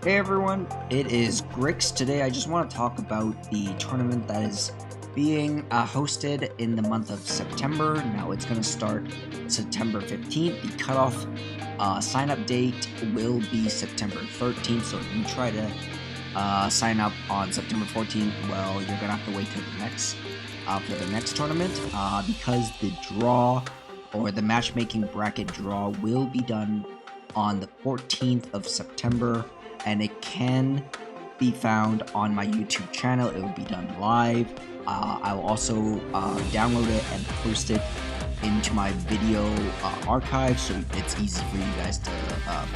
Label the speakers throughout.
Speaker 1: Hey everyone, it is Griiix. Today I just want to talk about the tournament that is being hosted in the month of September. Now it's going to start September 15th. The cutoff sign-up date will be September 13th, so if you try to sign up on September 14th, well, you're going to have to wait till the next for the next tournament because the draw or the matchmaking bracket draw will be done on the 14th of September. And it can be found on my YouTube channel. It will be done live. I will also download it and post it into my video archive, so it's easy for you guys to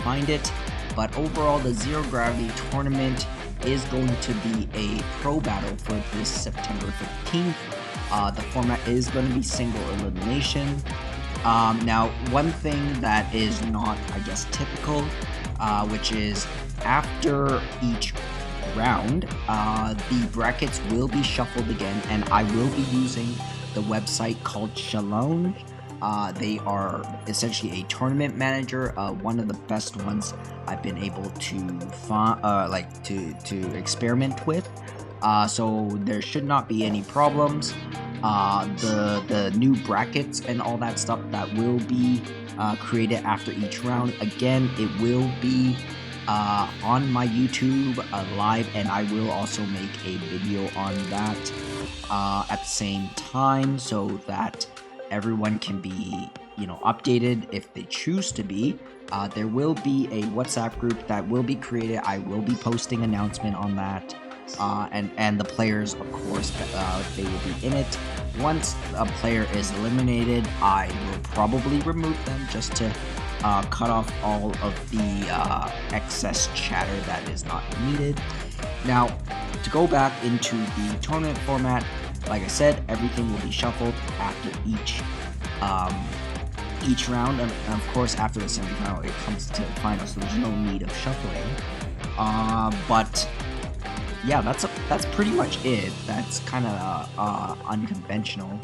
Speaker 1: find it. But overall, the Zero Gravity tournament is going to be a pro battle for this September 15th. The format is going to be single elimination. Now, one thing that is not, I guess, typical, which is after each round, the brackets will be shuffled again, and I will be using the website called Shalom. They are essentially a tournament manager, one of the best ones I've been able to find, to experiment with. So there should not be any problems. The new brackets and all that stuff that will be created after each round, again, it will be on my YouTube live, and I will also make a video on that at the same time, so that everyone can be, updated if they choose to be. There will be a WhatsApp group that will be created. I will be posting announcement on that, and the players, of course, they will be in it. Once a player is eliminated, I will probably remove them just to cut off all of the excess chatter that is not needed. Now, to go back into the tournament format, like I said, everything will be shuffled after each round, and of course after the semifinal it comes to the final, so there's no need of shuffling. But yeah, that's pretty much it. That's kind of unconventional.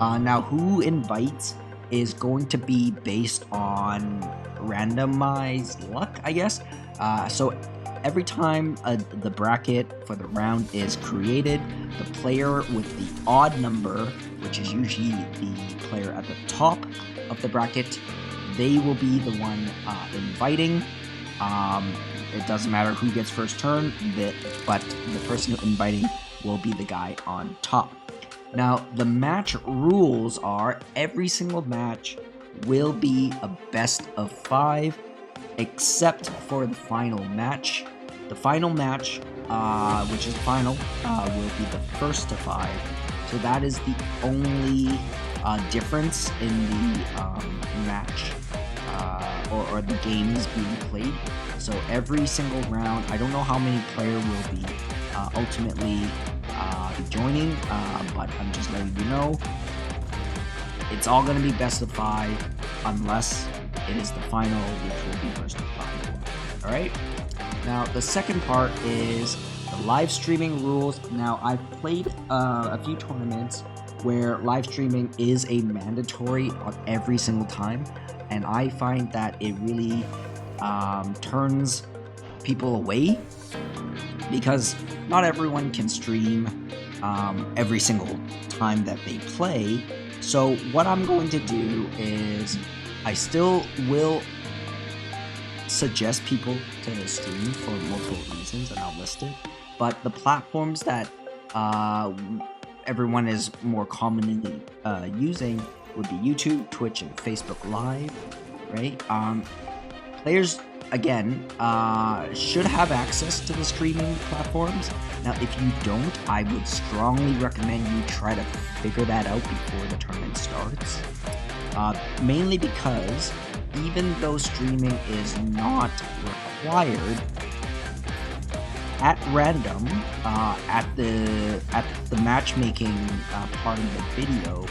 Speaker 1: Now, who invites is going to be based on randomized luck, I guess. So every time the bracket for the round is created, the player with the odd number, which is usually the player at the top of the bracket, they will be the one inviting. It doesn't matter who gets first turn, but the person inviting will be the guy on top. Now, the match rules are every single match will be a best of 5, except for the final match. The final match, which is final, will be the first to 5. So that is the only difference in the match or the games being played. So every single round, I don't know how many players will be ultimately joining, but I'm just letting you know it's all going to be best of 5 unless it is the final, which will be first of 5. Alright, now the second part is the live streaming rules. Now, I've played a few tournaments where live streaming is a mandatory on every single time, and I find that it really turns people away, because not everyone can stream every single time that they play. So what I'm going to do is I still will suggest people to stream for multiple reasons, and I'll list it, but the platforms that everyone is more commonly using would be YouTube, Twitch, and Facebook Live, right? Players, again, should have access to the streaming platforms. Now, if you don't, I would strongly recommend you try to figure that out before the tournament starts. Mainly because even though streaming is not required, at random, at the matchmaking part of the video,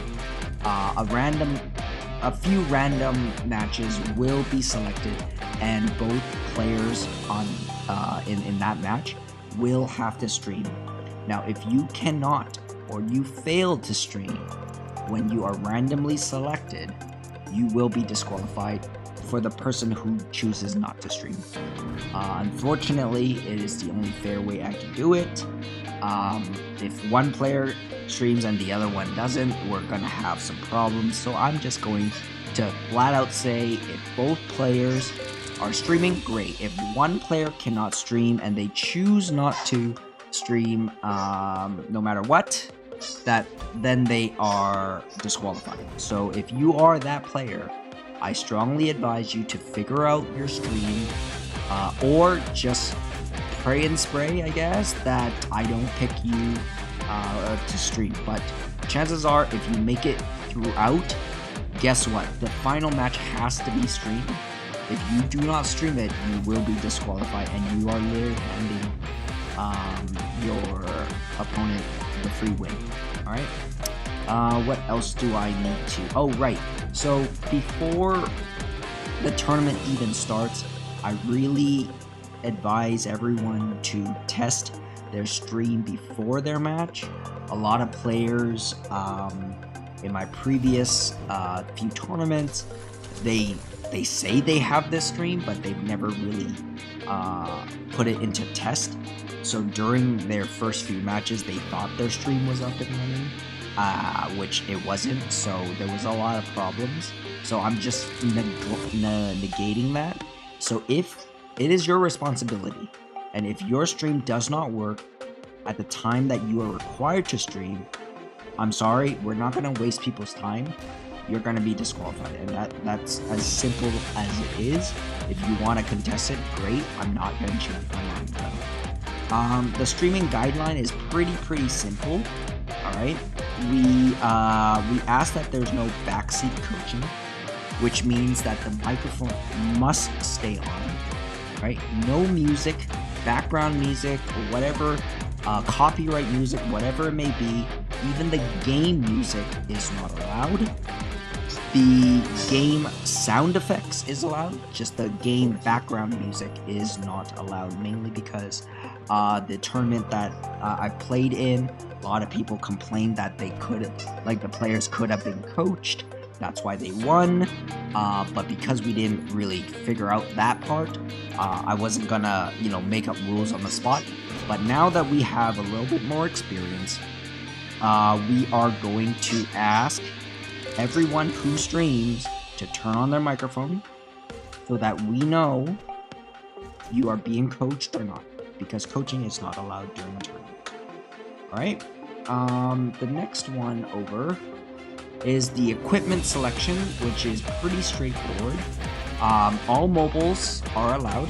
Speaker 1: a few random matches will be selected, and both players on in that match will have to stream. Now, if you cannot or you fail to stream when you are randomly selected, you will be disqualified for the person who chooses not to stream. Unfortunately, it is the only fair way I can do it. If one player streams and the other one doesn't, we're gonna have some problems. So I'm just going to flat out say, if both players are streaming, great. If one player cannot stream and they choose not to stream no matter what, then they are disqualified. So if you are that player, I strongly advise you to figure out your stream, or just pray and spray, I guess, that I don't pick you to stream. But chances are, if you make it throughout, guess what? The final match has to be streamed. If you do not stream it, you will be disqualified, and you are literally handing your opponent the free win. Alright? What else do I need to... Oh, right. So, before the tournament even starts, I really advise everyone to test their stream before their match. A lot of players, in my previous few tournaments, they say they have this stream, but they've never really put it into test. So during their first few matches, they thought their stream was up and running, which it wasn't. So there was a lot of problems. So I'm just negating that. So if it is your responsibility, and if your stream does not work at the time that you are required to stream, I'm sorry, we're not going to waste people's time. You're going to be disqualified, and that's as simple as it is. If you want to contest it, great. I'm not going to change my mind though. The streaming guideline is pretty simple. All right, we ask that there's no backseat coaching, which means that the microphone must stay on. Right, no music, background music, or whatever, copyright music, whatever it may be. Even the game music is not allowed. The game sound effects is allowed, just the game background music is not allowed, mainly because the tournament that I played in, a lot of people complained that the players could have been coached. That's why they won, but because we didn't really figure out that part, I wasn't gonna, make up rules on the spot. But now that we have a little bit more experience, we are going to ask everyone who streams to turn on their microphone so that we know you are being coached or not, because coaching is not allowed during a tournament. Alright, the next one over is the equipment selection, which is pretty straightforward. All mobiles are allowed.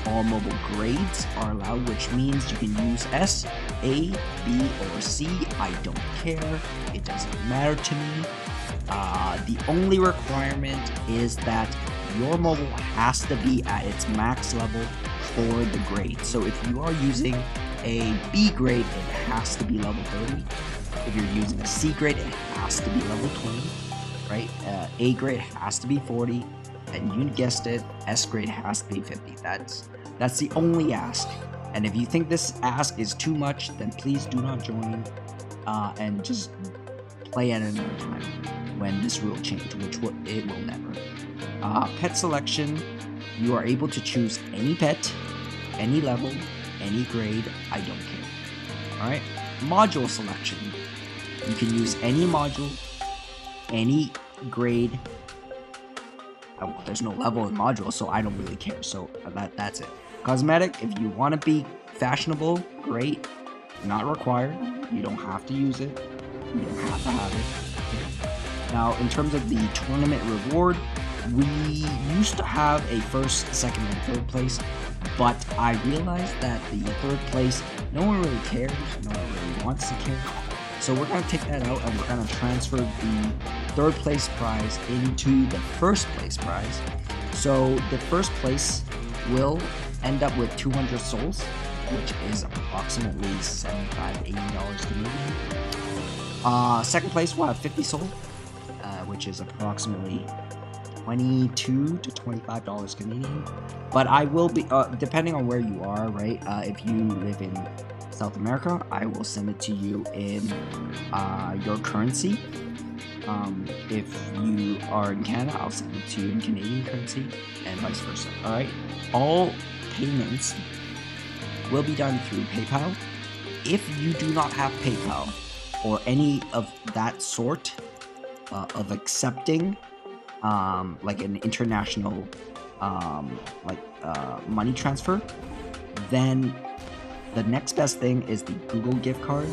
Speaker 1: All mobile grades are allowed, which means you can use S, A, B, or C. I don't care. It doesn't matter to me. The only requirement is that your mobile has to be at its max level for the grade. So if you are using a B grade, it has to be level 30. If you're using a C grade, it has to be level 20, right? A grade has to be 40, and you guessed it, S grade has to be 50. That's the only ask. And if you think this ask is too much, then please do not join, and just play at another time when this rule changes, which it will never. Pet selection, you are able to choose any pet, any level, any grade, I don't care. Alright, module selection. You can use any module, any grade. Oh, there's no level in module, so I don't really care. So that's it. Cosmetic, if you want to be fashionable, great. Not required. You don't have to use it. You don't have to have it. Now, in terms of the tournament reward, we used to have a first, second, and third place, but I realized that the third place, no one really cares. No one really wants to care. So we're going to take that out, and we're going to transfer the third place prize into the first place prize. So the first place will end up with 200 souls, which is approximately $75 to $80 Canadian. Second place will have 50 souls, which is approximately $22 to $25 Canadian. But I will be, depending on where you are, right? If you live in South America, I will send it to you in your currency. If you are in Canada, I'll send it to you in Canadian currency, and vice versa. All right. All payments will be done through PayPal. If you do not have PayPal or any of that sort of accepting, like an international, money transfer, then the next best thing is the Google gift card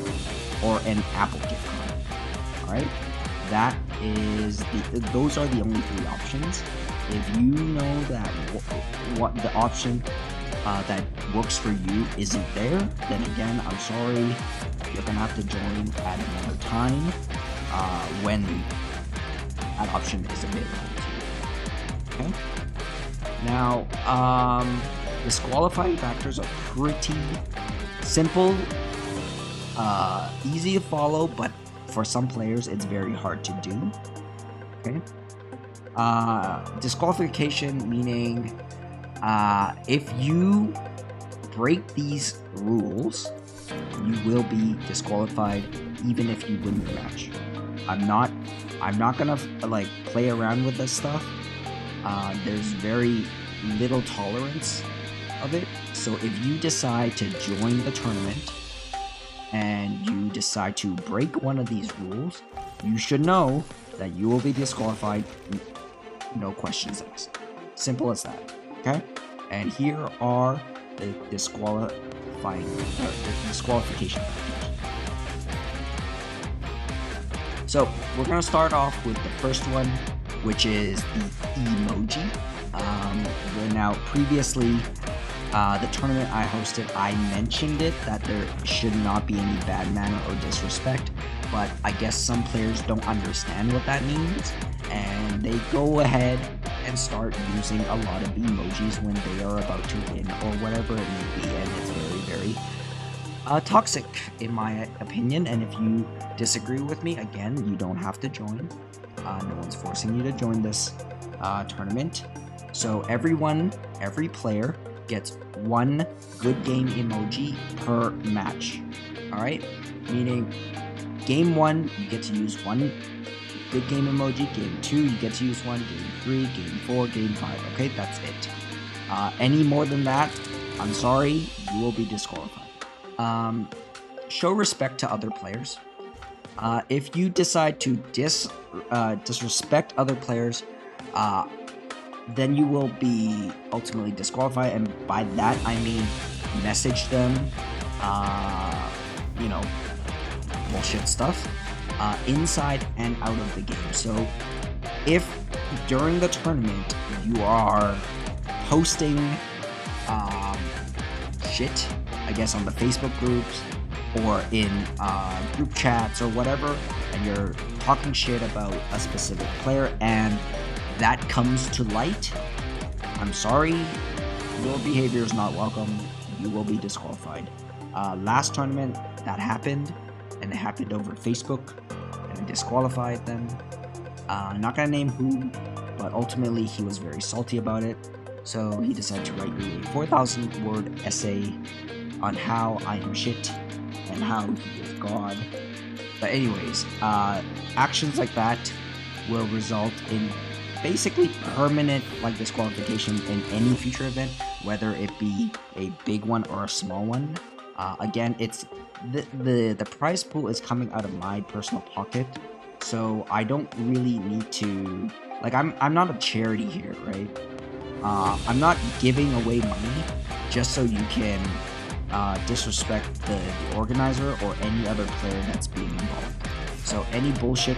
Speaker 1: or an Apple gift card. All right. Those are the only three options. If you know that what the option that works for you isn't there, then again, I'm sorry, you're gonna have to join at another time when that option is available to you. Okay. Now, disqualifying factors are pretty simple, easy to follow, but for some players, it's very hard to do. Okay. Disqualification meaning if you break these rules, you will be disqualified even if you win the match. I'm not gonna like play around with this stuff. There's very little tolerance of it. So if you decide to join the tournament and you decide to break one of these rules, you should know that you will be disqualified. No questions asked. Simple as that. Okay? And here are the disqualification factors. So we're gonna start off with the first one, which is the emoji. Now previously, the tournament I hosted, I mentioned it that there should not be any bad manner or disrespect, but I guess some players don't understand what that means, and they go ahead and start using a lot of emojis when they are about to win or whatever it may be, and it's very, very toxic in my opinion. And if you disagree with me, again, you don't have to join. No one's forcing you to join this tournament. So every player gets one good game emoji per match. All right, meaning game 1 you get to use one good game emoji, game 2 you get to use one, game 3, game 4, game 5. Okay, that's it. Any more than that, I'm sorry, you will be disqualified. Show respect to other players. If you decide to disrespect other players, then you will be ultimately disqualified, and by that I mean message them, bullshit stuff, inside and out of the game. So if during the tournament you are posting shit, I guess on the Facebook groups or in group chats or whatever, and you're talking shit about a specific player and that comes to light, I'm sorry, your behavior is not welcome. You will be disqualified. Last tournament that happened, and it happened over Facebook, and I disqualified them. I'm not gonna name who, but ultimately he was very salty about it, so he decided to write me a 4,000-word essay on how I am shit and how he is God. But anyways, actions like that will result in basically permanent disqualification in any future event, whether it be a big one or a small one. Again, it's the prize pool is coming out of my personal pocket, so I don't really need to I'm not a charity here, right? I'm not giving away money just so you can disrespect the organizer or any other player that's being involved. So any bullshit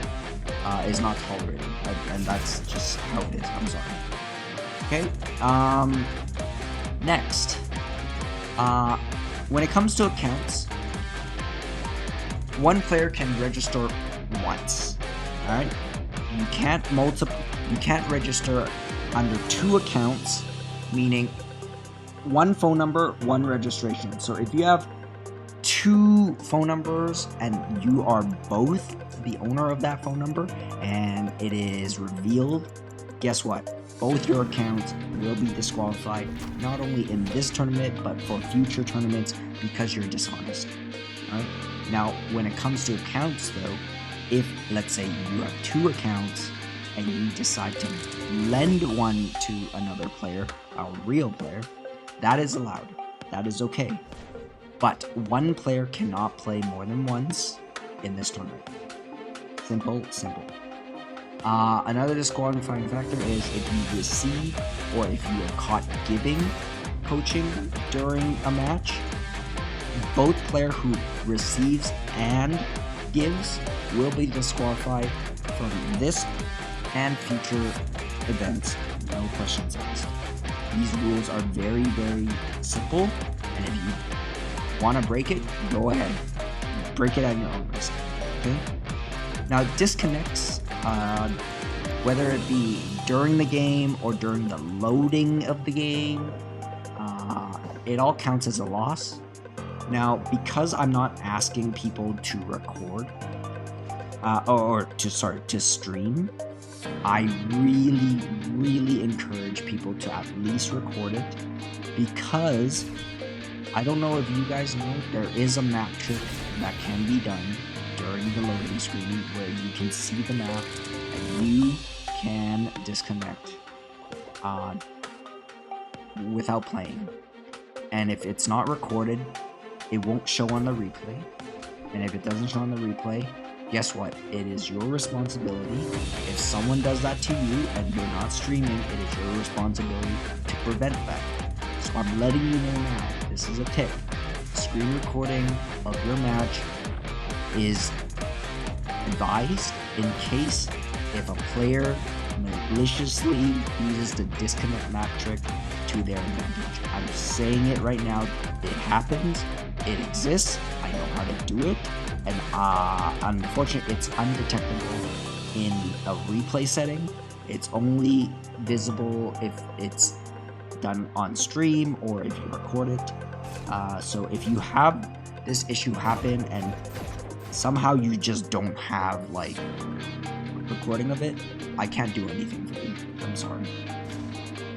Speaker 1: is not tolerated, and that's just how it is. I'm sorry. Okay. Next, when it comes to accounts, one player can register once. All right. You can't register under 2 accounts, meaning one phone number, one registration. So if you have 2 phone numbers and you are both the owner of that phone number and it is revealed, guess what? Both your accounts will be disqualified, not only in this tournament, but for future tournaments because you're dishonest. All right? Now, when it comes to accounts though, if, let's say, you have 2 accounts and you decide to lend one to another player, a real player, that is allowed. That is okay. But one player cannot play more than once in this tournament. Simple, simple. Another disqualifying factor is if you receive or if you are caught giving coaching during a match. Both player who receives and gives will be disqualified from this and future events. No questions asked. These rules are very, very simple, and if you want to break it, go ahead. Break it at your own risk. Okay? Now, disconnects, whether it be during the game or during the loading of the game, it all counts as a loss. Now, because I'm not asking people to record, to stream, I really encourage people to at least record it, because I don't know if you guys know, there is a map trick that can be done during the loading screen where you can see the map and you can disconnect without playing. And if it's not recorded, it won't show on the replay. And if it doesn't show on the replay, guess what? It is your responsibility. If someone does that to you and you're not streaming, it is your responsibility to prevent that. So I'm letting you know now, this is a tip. Screen recording of your match is advised in case if a player maliciously uses the disconnect map trick to their advantage. I'm saying it right now. It happens. It exists. I know how to do it. And unfortunately, it's undetectable in a replay setting. It's only visible if it's done on stream or if you record it. So if you have this issue happen and somehow you just don't have like recording of it, I can't do anything for you. I'm sorry.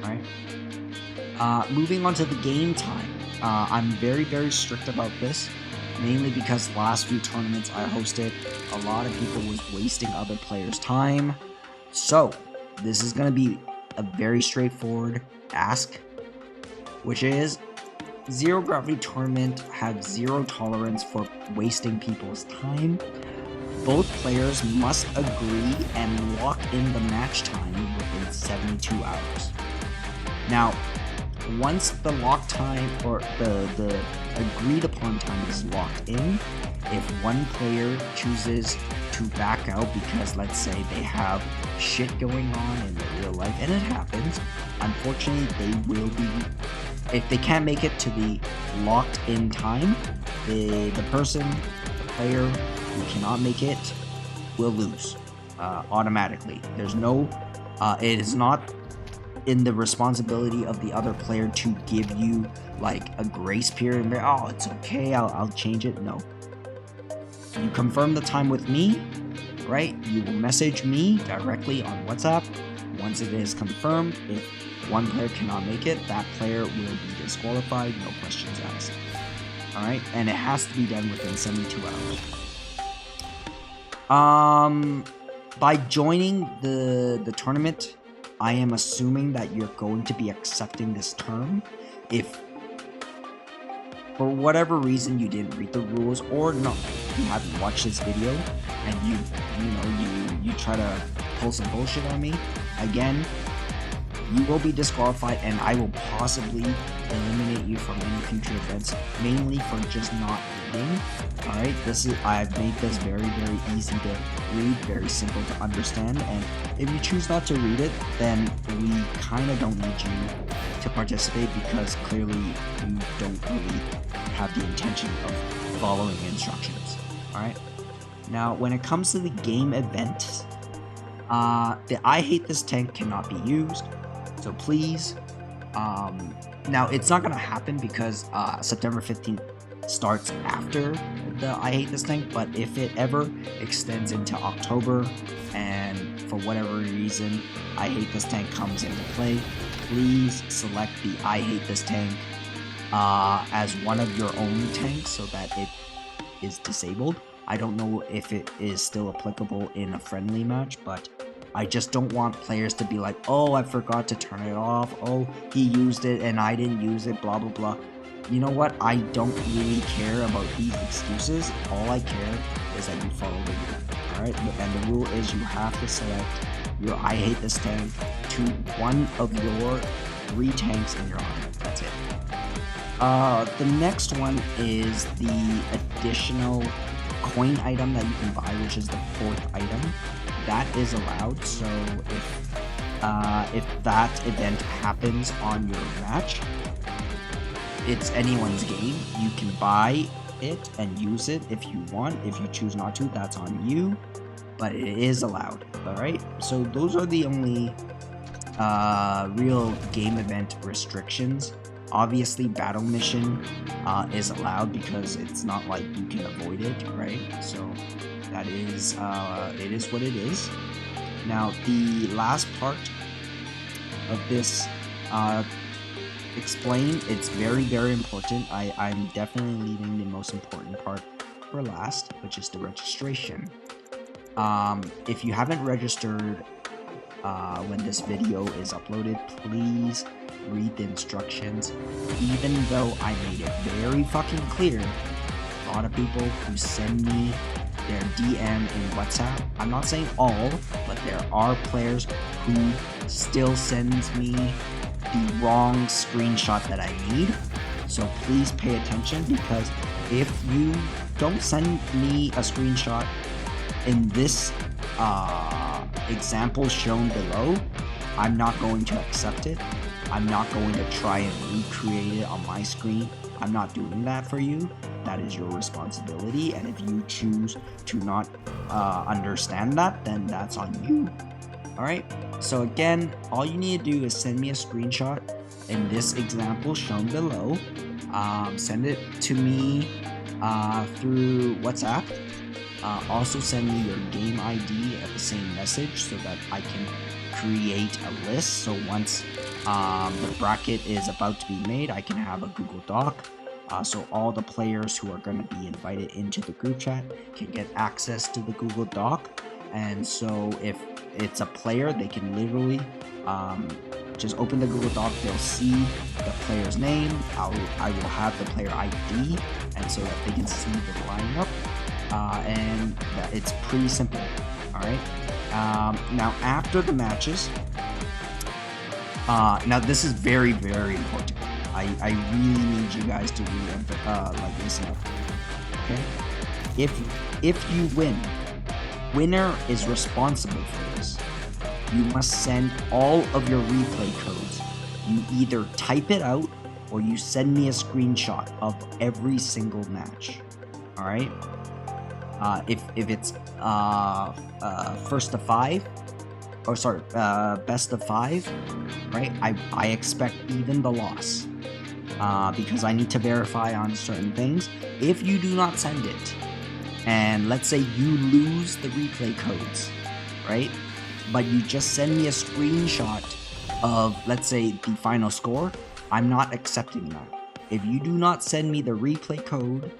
Speaker 1: Alright. Moving on to the game time. I'm very strict about this, mainly because last few tournaments I hosted, a lot of people was wasting other players' time. So this is going to be a very straightforward ask, which is Zero Gravity Tournament have zero tolerance for wasting people's time. Both players must agree and lock in the match time within 72 hours. Now, once the lock time or the agreed upon time is locked in, if one player chooses to back out because, let's say, they have shit going on in their real life, and it happens, unfortunately they will be, if they can't make it to the locked in time, the player who cannot make it will lose automatically. There's no, it is not in the responsibility of the other player to give you like a grace period and oh, it's okay, I'll change it. No. You confirm the time with me, right? You will message me directly on WhatsApp. Once it is confirmed, if one player cannot make it, that player will be disqualified, no questions asked. Alright, and it has to be done within 72 hours. By joining the tournament, I am assuming that you're going to be accepting this term. If for whatever reason you didn't read the rules, or no, you haven't watched this video and you try to pull some bullshit on me, again, you will be disqualified and I will possibly eliminate you from any future events, mainly for just not reading. Alright, I've made this very easy to read, very simple to understand, and if you choose not to read it, then we kind of don't need you to participate because clearly you don't really have the intention of following instructions. Alright, now when it comes to the game event, the I hate this tank cannot be used, so please, now it's not going to happen because September 15th starts after the I hate this tank, but if it ever extends into October and for whatever reason I hate this tank comes into play, please select the I hate this tank as one of your own tanks so that it is disabled. I don't know if it is still applicable in a friendly match, but I just don't want players to be like, oh, I forgot to turn it off, oh, he used it and I didn't use it, blah, blah, blah. You know what? I don't really care about these excuses. All I care is that you follow the rule, alright? And the rule is you have to select your I hate this tank to one of your 3 tanks in your army. That's it. The next one is the additional coin item that you can buy, which is the 4th item. That is allowed, so if that event happens on your match, it's anyone's game. You can buy it and use it if you want. If you choose not to, that's on you, but it is allowed. Alright, so those are the only real game event restrictions. Obviously, battle mission is allowed because it's not like you can avoid it, right? So that is, it is what it is. Now, the last part of this explain, it's very, very important. I'm definitely leaving the most important part for last, which is the registration. If you haven't registered when this video is uploaded, please read the instructions. Even though I made it very fucking clear, a lot of people who send me their DM in WhatsApp, I'm not saying all, but there are players who still sends me the wrong screenshot that I need. So please pay attention, because if you don't send me a screenshot in this example shown below, I'm not going to accept it. I'm not going to try and recreate it on my screen. I'm not doing that for you. That is your responsibility, and if you choose to not understand that, then that's on you. Alright, so again, all you need to do is send me a screenshot in this example shown below. Send it to me through WhatsApp. Also send me your game ID at the same message so that I can create a list. So once the bracket is about to be made, I can have a Google Doc. So all the players who are going to be invited into the group chat can get access to the Google Doc. And so if it's a player, they can literally just open the Google Doc. They'll see the player's name. I will have the player ID, and so that they can see the lineup. And it's pretty simple. All right. Now after the matches, now this is very, very important. I really need you guys to really like listen up. Okay. If you win, winner is responsible for this. You must send all of your replay codes. You either type it out or you send me a screenshot of every single match. All right. If it's first to 5, or sorry, best of 5, right? I expect even the loss, because I need to verify on certain things. If you do not send it, and let's say you lose the replay codes, right? But you just send me a screenshot of, let's say, the final score, I'm not accepting that. If you do not send me the replay code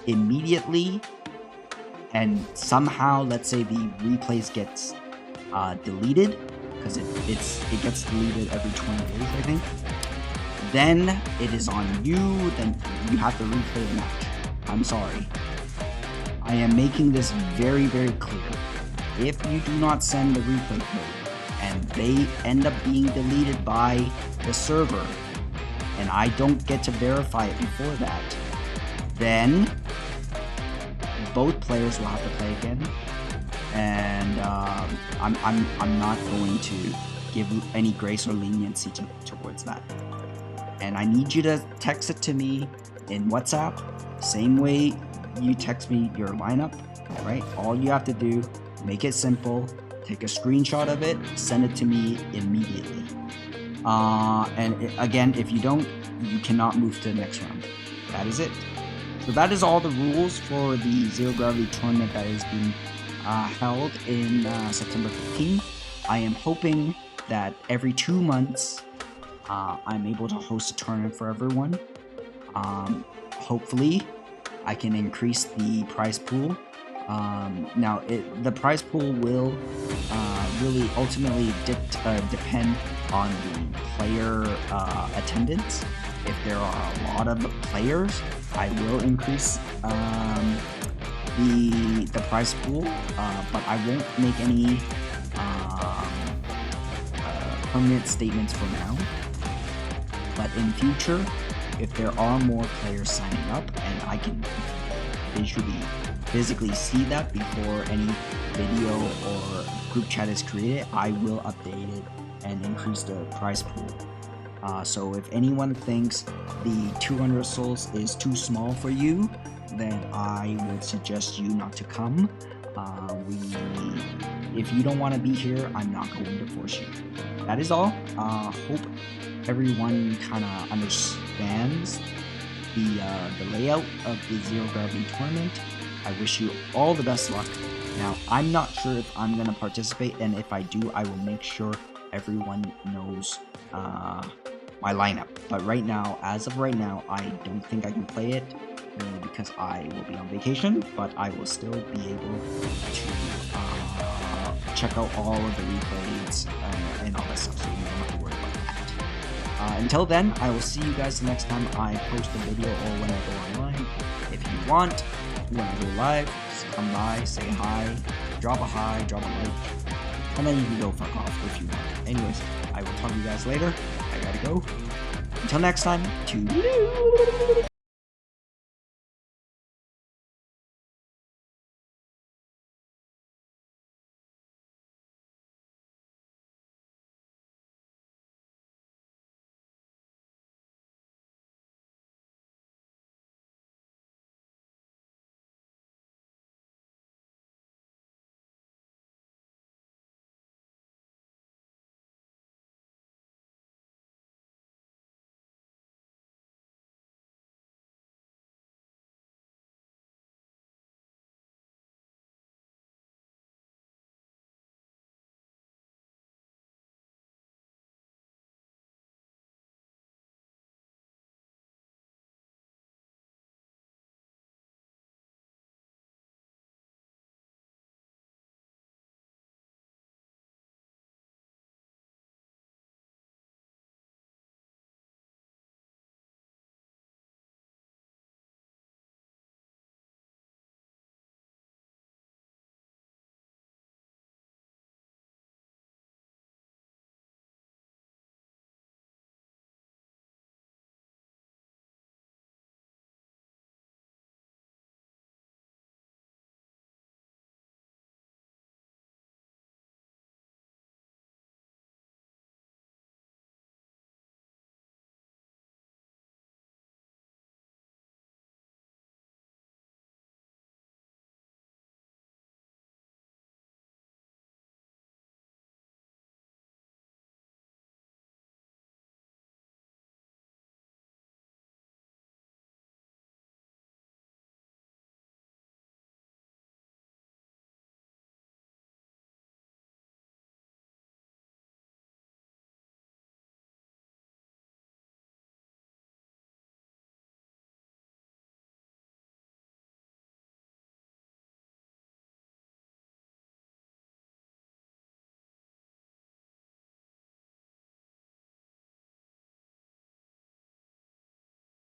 Speaker 1: immediately, and somehow, let's say, the replays gets deleted, because it gets deleted every 20 days, I think, then it is on you. Then you have to replay the match. I'm sorry. I am making this very, very clear. If you do not send the replay code and they end up being deleted by the server, and I don't get to verify it before that, then both players will have to play again, and I'm not going to give any grace or leniency towards that. And I need you to text it to me in WhatsApp, same way you text me your lineup, right? All you have to do, make it simple, take a screenshot of it, send it to me immediately. Again, if you don't, you cannot move to the next round. That is it. So that is all the rules for the Zero Gravity tournament that is being held in September 15th. I am hoping that every 2 months I'm able to host a tournament for everyone. Hopefully I can increase the prize pool Now, the prize pool will really ultimately depend on the player attendance. If there are a lot of players, I will increase the prize pool, but I won't make any permanent statements for now. But in future, if there are more players signing up and I can physically see that before any video or group chat is created, I will update it and increase the prize pool. So if anyone thinks the 200 souls is too small for you, then I would suggest you not to come. If you don't want to be here, I'm not going to force you. That is all. Hope everyone kind of understands the layout of the Zero Gravity tournament. I wish you all the best luck. Now, I'm not sure if I'm going to participate, and if I do, I will make sure everyone knows my lineup. But right now, as of right now, I don't think I can play it, mainly because I will be on vacation, but I will still be able to check out all of the replays and all that stuff, so you don't have to worry about that. Until then, I will see you guys the next time I post a video or when I go online. If you want to go live, just come by, say hi, drop a hi, drop a like, and then you can go fuck off if you want. Anyways, I will talk to you guys later. I gotta go. Until next time, toodaloo!